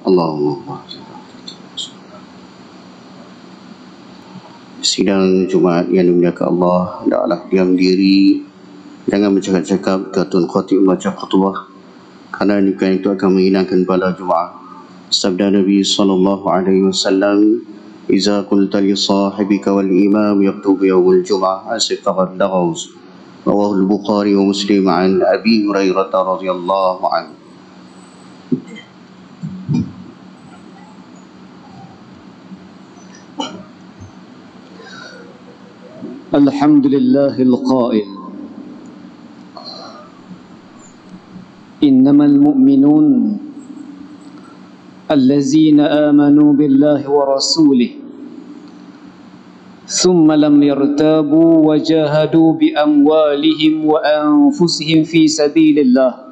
Allahumma. Sidang Jumaat yang dimuliakan Allah, hendaklah diam diri, jangan bercakap-cakap, Tuan Khatib membaca khutbah, kerana demikian itu akan menghilangkan pahala Jumaat. Sabda Nabi SAW, "Iza qulta li sahibika wal imam yaktubu yawmul Jum'ah asifaqad laghaus." Rawahu al-Bukhari wa Muslim an Abi Hurairah radhiyallahu anhu. Alhamdulillahil qail innamal mu'minun allazina amanu billahi wa rasulih thumma lam yartabu wa jahadu bi amwalihim wa anfusihim fi sabilillah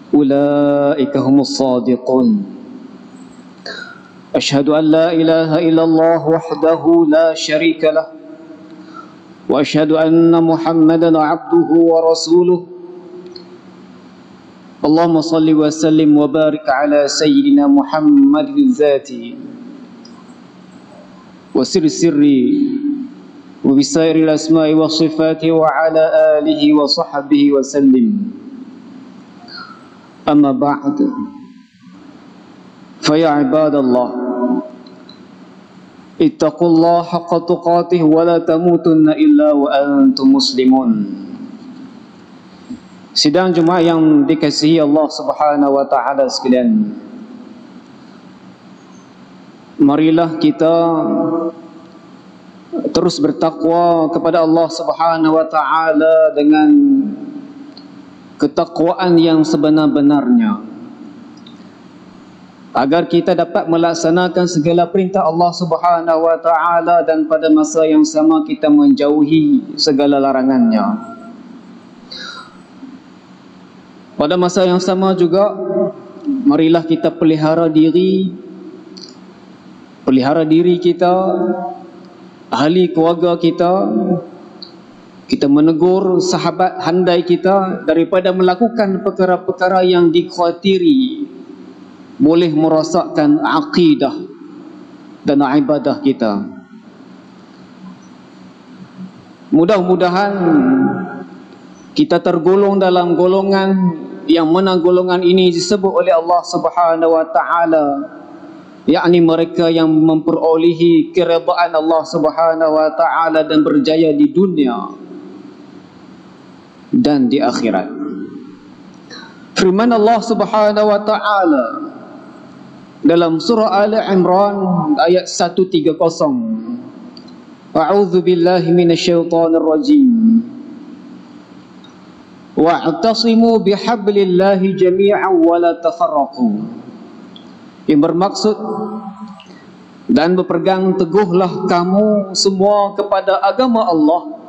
ulaika humus shadiqun. Ashhadu an la ilaha illallah wahdahu la syarika lah wa ashhadu anna Muhammadan abduhu wa rasuluh. Allahumma salli wa sallim wa barik ala sayyidina Muhammadin zati wa sirri wa bisairil asma'i wa sifati wa ala alihi wa sahbihi wa sallim. Amma ba'd, fa ya ibadallah, ittaqullaha haqqa tuqatih wa la tamutunna illa wa antum muslimun. Sidang Jumaat yang dikasihi Allah Subhanahu wa taala sekalian, marilah kita terus bertakwa kepada Allah Subhanahu wa taala dengan ketakwaan yang sebenar-benarnya, agar kita dapat melaksanakan segala perintah Allah Subhanahu wa taala dan pada masa yang sama kita menjauhi segala larangannya. Pada masa yang sama juga, marilah kita pelihara diri kita, ahli keluarga kita, kita menegur sahabat handai kita daripada melakukan perkara-perkara yang dikhawatiri boleh merosakkan akidah dan ibadah kita. Mudah-mudahan kita tergolong dalam golongan yang mana golongan ini disebut oleh Allah Subhanahu wa taala, yakni mereka yang memperolehi keredaan Allah Subhanahu wa taala dan berjaya di dunia dan di akhirat. Firman Allah Subhanahu wa taala dalam surah Ali Imran ayat 130, A'udzu billahi minasyaitonir rajim. Wa'tasimu bihablillahi jami'an wa la tafarraqu. Yang bermaksud, dan berpegang teguhlah kamu semua kepada agama Allah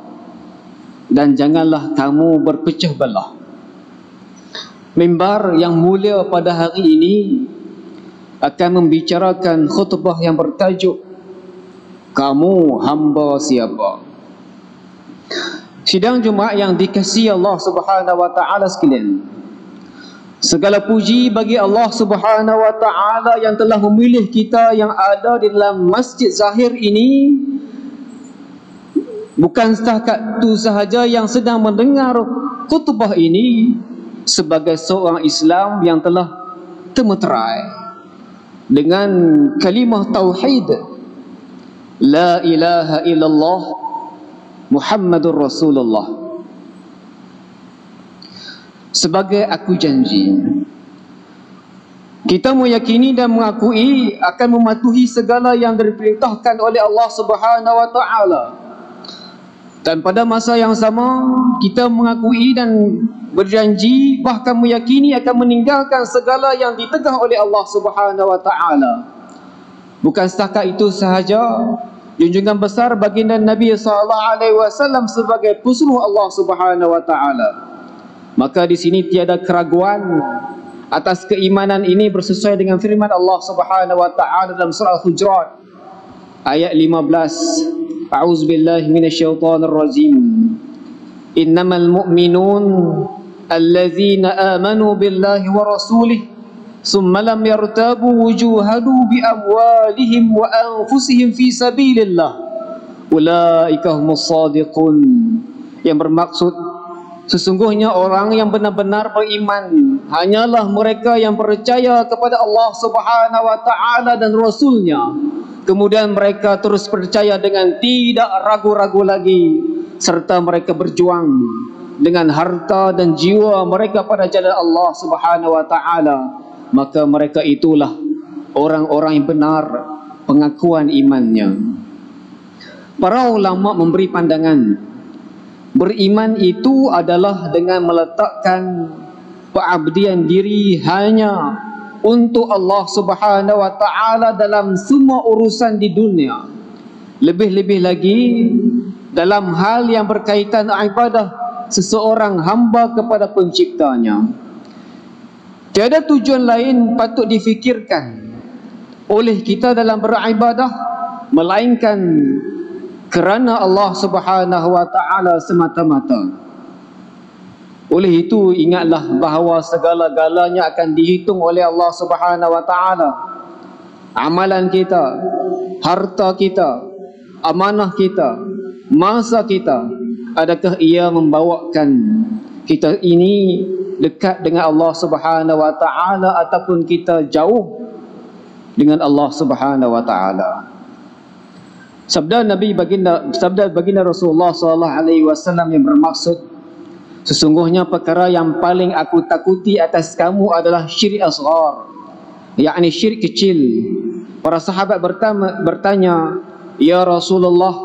dan janganlah kamu berpecah belah. Mimbar yang mulia pada hari ini akan membicarakan khutbah yang bertajuk "Kamu hamba siapa?" Sidang Jumaat yang dikasihi Allah Subhanahu wa taala sekalian, segala puji bagi Allah Subhanahu wa taala yang telah memilih kita yang ada di dalam Masjid Zahir ini. Bukan setakat itu sahaja yang sedang mendengar khutbah ini sebagai seorang Islam yang telah termeterai dengan kalimah tauhid la ilaha illallah Muhammadur Rasulullah. Sebagai aku janji, kita meyakini dan mengakui akan mematuhi segala yang diperintahkan oleh Allah Subhanahu wa taala. Dan pada masa yang sama, kita mengakui dan berjanji, bahkan meyakini akan meninggalkan segala yang ditegah oleh Allah Subhanahu wa taala. Bukan setakat itu sahaja, junjungan besar baginda Nabi SAW sebagai pesuruh Allah Subhanahu wa taala. Maka di sini tiada keraguan atas keimanan ini bersesuai dengan firman Allah Subhanahu wa taala dalam surah Al-Hujurat ayat 15. A'udzubillahi minasyaitonir rajim. Innamal mu'minun allazina amanu billahi wa rasulih summa lam yartabu wujuhadu bi amwalihim wa anfusihim fi sabilillah ulaika humus shadiqun. Yang bermaksud, sesungguhnya orang yang benar-benar beriman hanyalah mereka yang percaya kepada Allah Subhanahu wa taala dan Rasulnya. Kemudian mereka terus percaya dengan tidak ragu-ragu lagi, serta mereka berjuang dengan harta dan jiwa mereka pada jalan Allah Subhanahu wa taala. Maka mereka itulah orang-orang yang benar pengakuan imannya. Para ulama memberi pandangan, beriman itu adalah dengan meletakkan pengabdian diri hanya untuk Allah Subhanahu wa taala dalam semua urusan di dunia. Lebih-lebih lagi dalam hal yang berkaitan ibadah seseorang hamba kepada penciptanya. Tiada tujuan lain patut difikirkan oleh kita dalam beribadah melainkan kerana Allah Subhanahu wa taala semata-mata. Oleh itu ingatlah bahawa segala-galanya akan dihitung oleh Allah Subhanahu wa taala. Amalan kita, harta kita, amanah kita, masa kita, adakah ia membawakan kita ini dekat dengan Allah Subhanahu wa taala ataupun kita jauh dengan Allah Subhanahu wa taala? Sabda baginda Rasulullah sallallahu alaihi wasallam yang bermaksud, sesungguhnya perkara yang paling aku takuti atas kamu adalah syirik asghar, yakni syirik kecil. Para sahabat bertanya, ya Rasulullah,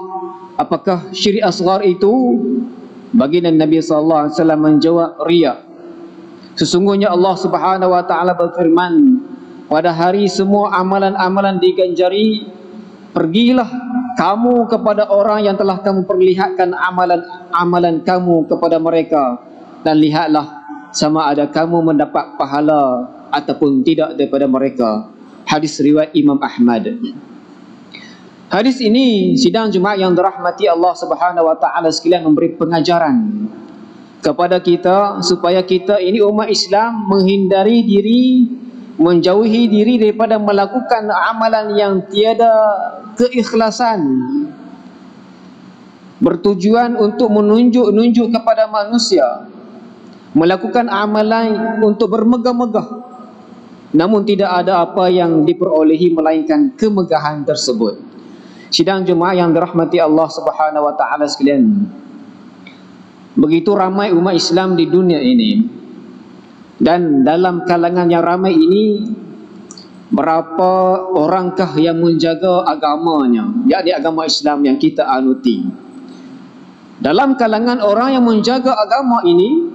apakah syirik asghar itu? Baginda Nabi sallallahu alaihi wasallam menjawab, riya. Sesungguhnya Allah Subhanahu wa taala berfirman, pada hari semua amalan-amalan diganjari, pergilah kamu kepada orang yang telah kamu perlihatkan amalan kamu kepada mereka, dan lihatlah sama ada kamu mendapat pahala ataupun tidak daripada mereka. Hadis riwayat Imam Ahmad. Hadis ini sidang Jumaat yang dirahmati Allah Subhanahu wa taala sekalian memberi pengajaran kepada kita supaya kita ini umat Islam menghindari diri, menjauhi diri daripada melakukan amalan yang tiada keikhlasan, bertujuan untuk menunjuk-nunjuk kepada manusia, melakukan amalan untuk bermegah-megah, namun tidak ada apa yang diperolehi melainkan kemegahan tersebut. Sidang Jumaat yang dirahmati Allah Subhanahu wa taala sekalian, begitu ramai umat Islam di dunia ini, dan dalam kalangan yang ramai ini, berapa orangkah yang menjaga agamanya, yakni agama Islam yang kita anuti? Dalam kalangan orang yang menjaga agama ini,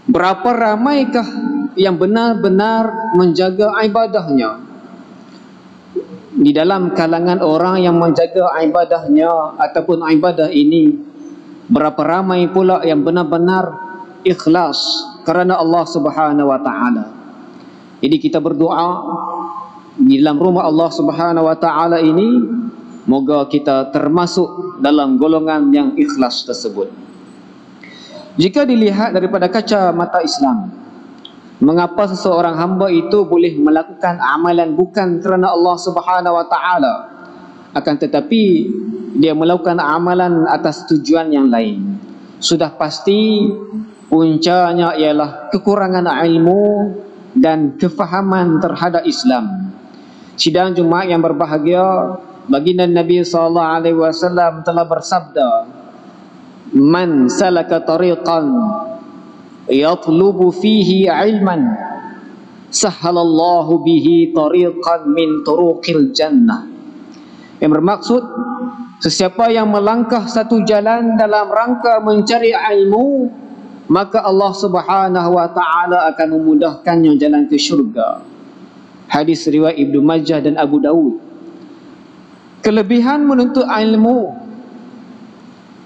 berapa ramaikah yang benar-benar menjaga ibadahnya? Di dalam kalangan orang yang menjaga ibadahnya ataupun ibadah ini, berapa ramai pula yang benar-benar ikhlas kerana Allah Subhanahu wa taala? Jadi kita berdoa di dalam rumah Allah Subhanahu wa taala ini, moga kita termasuk dalam golongan yang ikhlas tersebut. Jika dilihat daripada kacamata Islam, mengapa seseorang hamba itu boleh melakukan amalan bukan kerana Allah Subhanahu wa taala, akan tetapi dia melakukan amalan atas tujuan yang lain? Sudah pasti puncanya ialah kekurangan ilmu dan kefahaman terhadap Islam. Sidang Jumaat yang berbahagia, baginda Nabi sallallahu alaihi wasallam telah bersabda, man salaka tariqan yatlubu fihi ilman sahhalallahu bihi tariqan min turuqil jannah. Yang bermaksud, sesiapa yang melangkah satu jalan dalam rangka mencari ilmu, maka Allah Subhanahu wa taala akan memudahkannya jalan ke syurga. Hadis riwayat Ibnu Majah dan Abu Dawud. Kelebihan menuntut ilmu,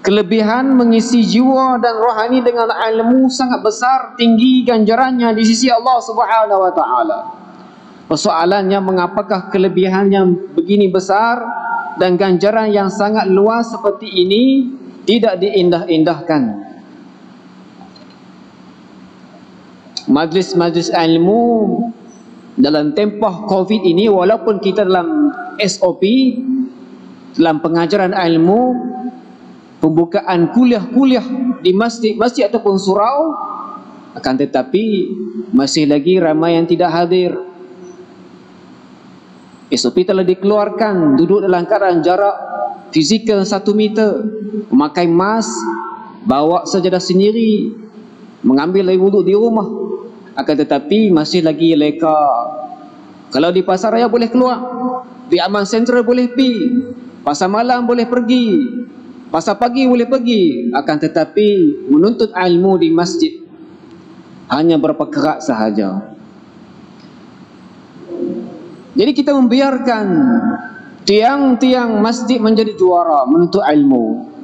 kelebihan mengisi jiwa dan rohani dengan ilmu sangat besar, tinggi ganjarannya di sisi Allah Subhanahu wa taala. Persoalannya, mengapakah kelebihan yang begini besar dan ganjaran yang sangat luas seperti ini tidak diindah-indahkan? majlis-majlis ilmu dalam tempoh COVID ini, walaupun kita dalam SOP, dalam pengajaran ilmu, pembukaan kuliah-kuliah di masjid ataupun surau, akan tetapi masih lagi ramai yang tidak hadir. SOP telah dikeluarkan, duduk dalam keadaan jarak fizikal 1 meter, memakai mask, bawa sajadah sendiri, mengambil air wuduk di rumah. Akan tetapi masih lagi leka. Kalau di pasar raya boleh keluar, di Aman Sentral boleh pergi, pasar malam boleh pergi, pasar pagi boleh pergi. Akan tetapi menuntut ilmu di masjid hanya berapa kerat sahaja. Jadi kita membiarkan tiang-tiang masjid menjadi juara menuntut ilmu.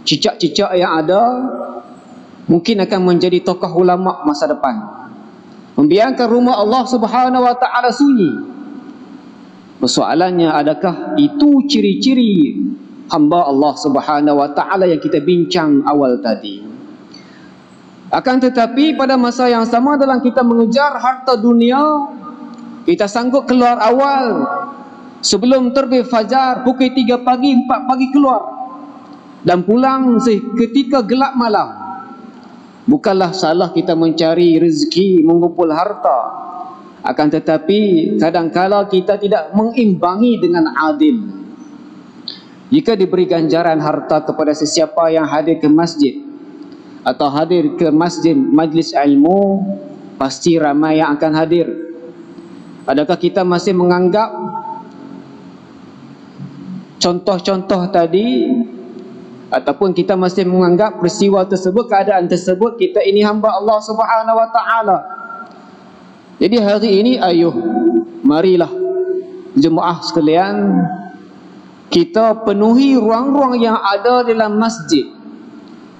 Cicak-cicak yang ada mungkin akan menjadi tokoh ulama masa depan. Membiarkan rumah Allah Subhanahu wa taala sunyi. Persoalannya, adakah itu ciri-ciri hamba Allah Subhanahu wa taala yang kita bincang awal tadi? Akan tetapi pada masa yang sama, dalam kita mengejar harta dunia, kita sanggup keluar awal sebelum terbit fajar, pukul 3 pagi, 4 pagi keluar, dan pulang ketika gelap malam. Bukanlah salah kita mencari rezeki, mengumpul harta. Akan tetapi kadang-kala kita tidak mengimbangi dengan adil. Jika diberi ganjaran harta kepada sesiapa yang hadir ke masjid atau hadir ke masjid majlis ilmu, pasti ramai yang akan hadir. Adakah kita masih menganggap contoh-contoh tadi, ataupun kita masih menganggap peristiwa tersebut, keadaan tersebut, kita ini hamba Allah Subhanahu wa taala? Jadi hari ini, ayuh, marilah jemaah sekalian, kita penuhi ruang-ruang yang ada dalam masjid,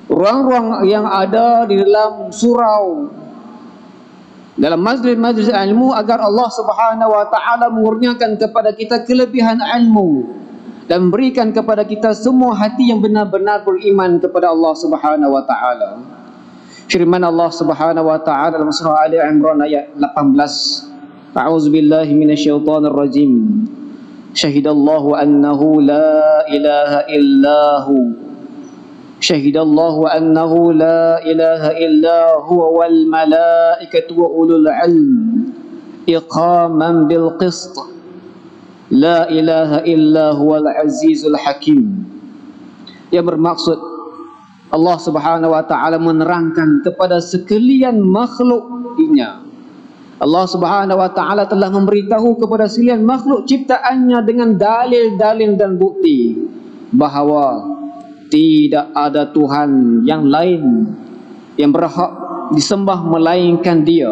ruang-ruang yang ada di dalam surau, dalam majlis-majlis ilmu, agar Allah Subhanahu wa taala mengurniakan kepada kita kelebihan ilmu dan berikan kepada kita semua hati yang benar-benar beriman kepada Allah Subhanahu wa taala. Firman Allah Subhanahu wa taala dalam surah Ali Imran ayat 18, A'udzubillahi minasyaitonir rajim. Syahidallahu annahu la ilaha illahu. Syahidallahu annahu la ilaha illa huwa wal malaikatu wa ulul ilm iqaman bil qist. La ilaha illa huwal azizul hakim. Yang bermaksud, Allah Subhanahu wa taala menerangkan kepada sekalian makhluknya. Allah Subhanahu wa taala telah memberitahu kepada sekalian makhluk ciptaannya dengan dalil-dalil dan bukti bahawa tidak ada Tuhan yang lain yang berhak disembah melainkan Dia.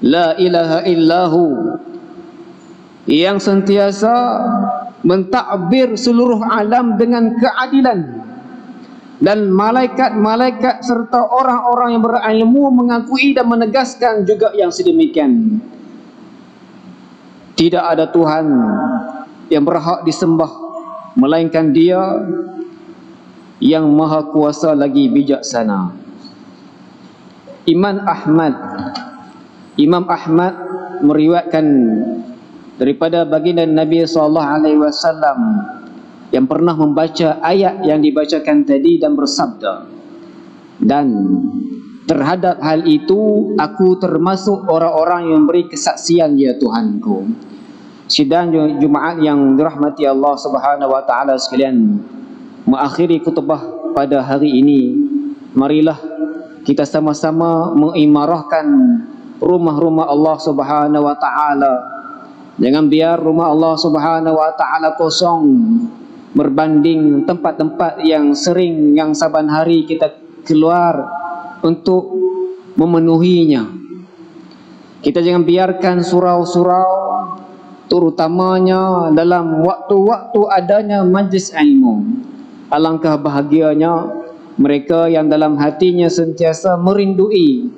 La ilaha illahu, yang sentiasa mentakbir seluruh alam dengan keadilan, dan malaikat-malaikat serta orang-orang yang berilmu mengakui dan menegaskan juga yang sedemikian. Tidak ada Tuhan yang berhak disembah melainkan Dia yang maha kuasa lagi bijaksana. Imam Ahmad meriwayatkan daripada baginda Nabi SAW yang pernah membaca ayat yang dibacakan tadi dan bersabda, dan terhadap hal itu aku termasuk orang-orang yang beri kesaksian, ya Tuhanku. Sidang Jumaat yang dirahmati Allah Subhanahu wa taala sekalian, mengakhiri khutbah pada hari ini, marilah kita sama-sama mengimarahkan rumah-rumah Allah Subhanahu wa taala. Jangan biar rumah Allah Subhanahu wa taala kosong berbanding tempat-tempat yang sering, yang saban hari kita keluar untuk memenuhinya. Kita jangan biarkan surau-surau, terutamanya dalam waktu-waktu adanya majlis ilmu. Alangkah bahagianya mereka yang dalam hatinya sentiasa merindui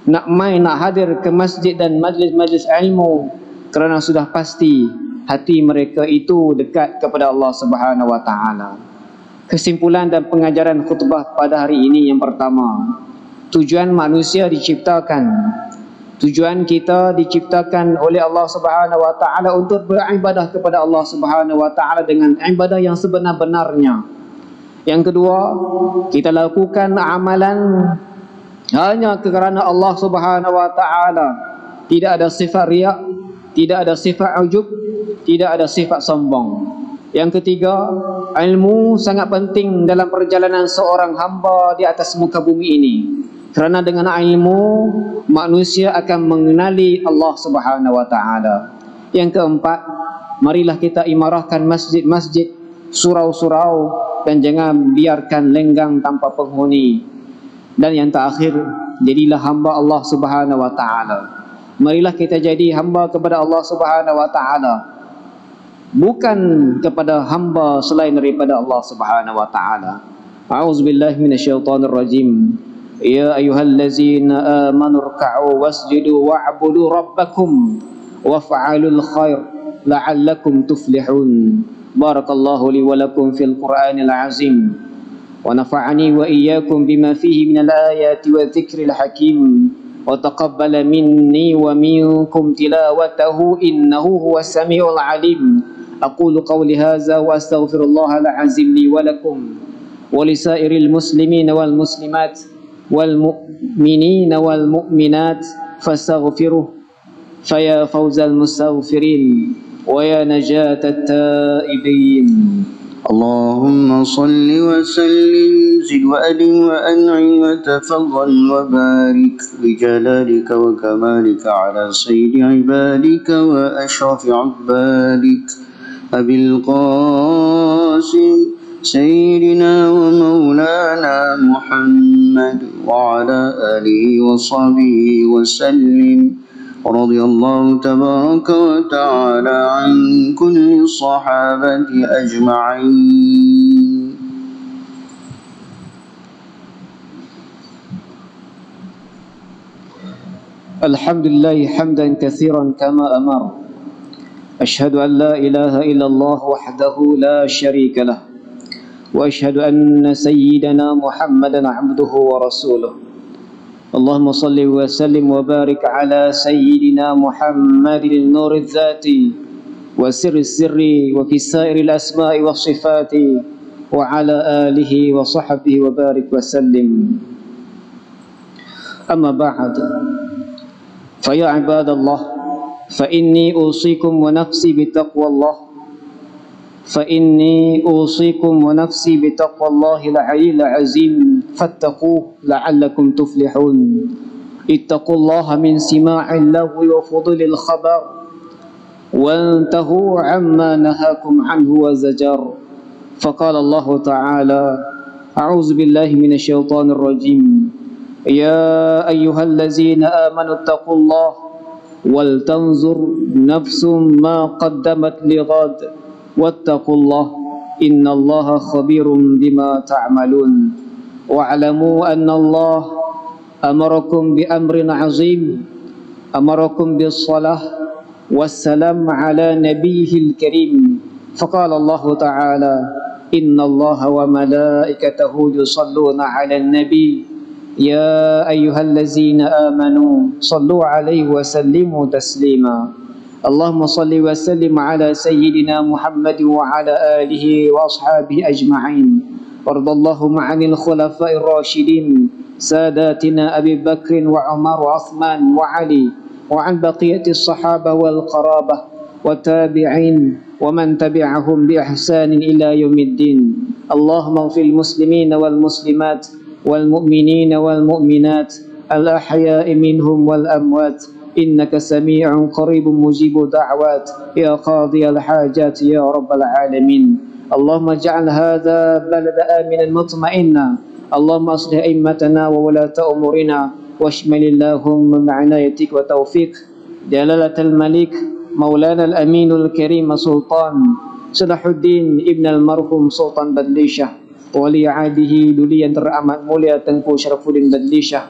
nak main, nak hadir ke masjid dan majlis-majlis ilmu, kerana sudah pasti hati mereka itu dekat kepada Allah Subhanahu wa taala. Kesimpulan dan pengajaran khutbah pada hari ini yang pertama, tujuan manusia diciptakan, tujuan kita diciptakan oleh Allah Subhanahu wa taala untuk beribadah kepada Allah Subhanahu wa taala dengan ibadah yang sebenar-benarnya. Yang kedua, kita lakukan amalan hanya kerana Allah Subhanahu wa taala. Tidak ada sifat riya, tidak ada sifat ujub, tidak ada sifat sombong. Yang ketiga, ilmu sangat penting dalam perjalanan seorang hamba di atas muka bumi ini. Kerana dengan ilmu manusia akan mengenali Allah Subhanahu wa taala. Yang keempat, marilah kita imarahkan masjid-masjid, surau-surau, dan jangan biarkan lenggang tanpa penghuni. Dan yang terakhir, jadilah hamba Allah Subhanahu wa taala. Marilah kita jadi hamba kepada Allah Subhanahu wa taala, bukan kepada hamba selain daripada Allah Subhanahu wa taala. A'udzubillahi minasyaitonir rajim. Ya ayyuhallazina amanu ruk'u wasjudu wa'budu rabbakum waf'alul khair la'allakum tuflihun. Barakallahu li wa lakum fil Qur'anil azim wa nafa'ani wa iyyakum bima fihi minal ayati wa dzikril hakim wa taqabbala minni wa minkum tilawatahu innahu huwas samiul alim. Aqulu qawli hadza wa astaghfirullahal azim li wa lakum wa lisairil muslimina wal muslimat wal mu'minina wal mu'minat fastaghfiruh faya fawzal mustaghfirin wa ya najatat taibin. اللهم صل وسلم زد وأدم وأنعم وتفضل وبارك بجلالك وكمالك على سيد عبادك وأشرف عبادك أبي القاسم سيدنا ومولانا محمد وعلى آله وصحبه وسلم. رضي الله تبارك وتعالى عن كل الصحابة أجمعين. الحمد لله حمدا كثيرا كما أمر. أشهد أن لا إله إلا الله وحده لا شريك له وأشهد أن سيدنا محمدا عبده ورسوله. اللهم صل وسلم وبارك على سيدنا محمد النور الذاتي وسر السر وفي سائر الأسماء والصفات وعلى آله وصحبه وبارك وسلم. أما بعد، فيا عباد الله، فإني أوصيكم ونفسي بتقوى الله فإني أوصيكم ونفسي بتقوى الله العلي العظيم فاتقوه لعلكم تفلحون. اتقوا الله من سماع اللغو وفضل الخبر وانتهوا عما نهاكم عنه وزجر. فقال الله تعالى: أعوذ بالله من الشيطان الرجيم. يا أيها الذين آمنوا اتقوا الله ولتنظر نفس ما قدمت لغد واتقوا الله إن الله خبير بما تعملون. واعلموا أن الله أمركم بأمر عظيم، أمركم بالصلاة والسلام على نبيه الكريم. فقال الله تعالى: إن الله وملائكته يصلون على النبي يا أيها الذين آمنوا صلوا عليه وسلموا تسليما. اللهم صل وسلم على سيدنا محمد وعلى آله وأصحابه أجمعين. وارض اللهم عن الخلفاء الراشدين ساداتنا أبي بكر وعمر وعثمان وعلي وعن بقية الصحابة والقرابة والتابعين ومن تبعهم بإحسان إلى يوم الدين. اللهم اغفر المسلمين والمسلمات والمؤمنين والمؤمنات الأحياء منهم والأموات إنك سميع قريب مجيب دعوات يا قاضي الحاجات يا رب العالمين. اللهم اجعل هذا بلد آمنا مطمئنا. اللهم أصلح أئمتنا وولاة أمورنا واشمل اللهم بعنايتك وتوفيق جلالة الملك مولانا الأمين الكريم سلطان صلاح الدين ابن المرحوم سلطان بدليشة ولي عهده دوليا teramat mulia Tengku Syarafuddin Badlisyah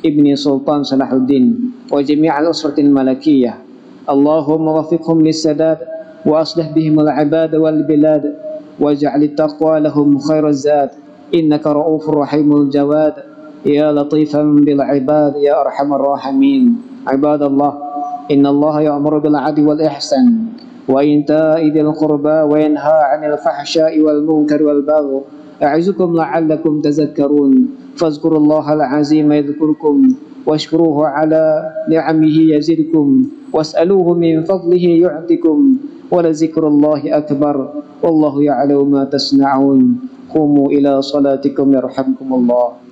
ابن سلطان صلاح الدين وجميع الأسرة الملكية. اللهم وفقهم للسداد وأصلح بهم العباد والبلاد واجعل التقوى لهم خير الزاد إنك رؤوف رحيم الجواد يا لطيفا بالعباد يا أرحم الراحمين. عباد الله، إن الله يأمر بالعدل والإحسان وإيتاء ذي القربى وينهى عن الفحشاء والمنكر والبغي يعظكم لعلكم تذكرون. فاذكروا الله العظيم يذكركم واشكروه على نعمه يزدكم واسألوه من فضله يعطكم ولذكر الله أكبر والله يعلم ما تصنعون. قوموا إلى صلاتكم يرحمكم الله.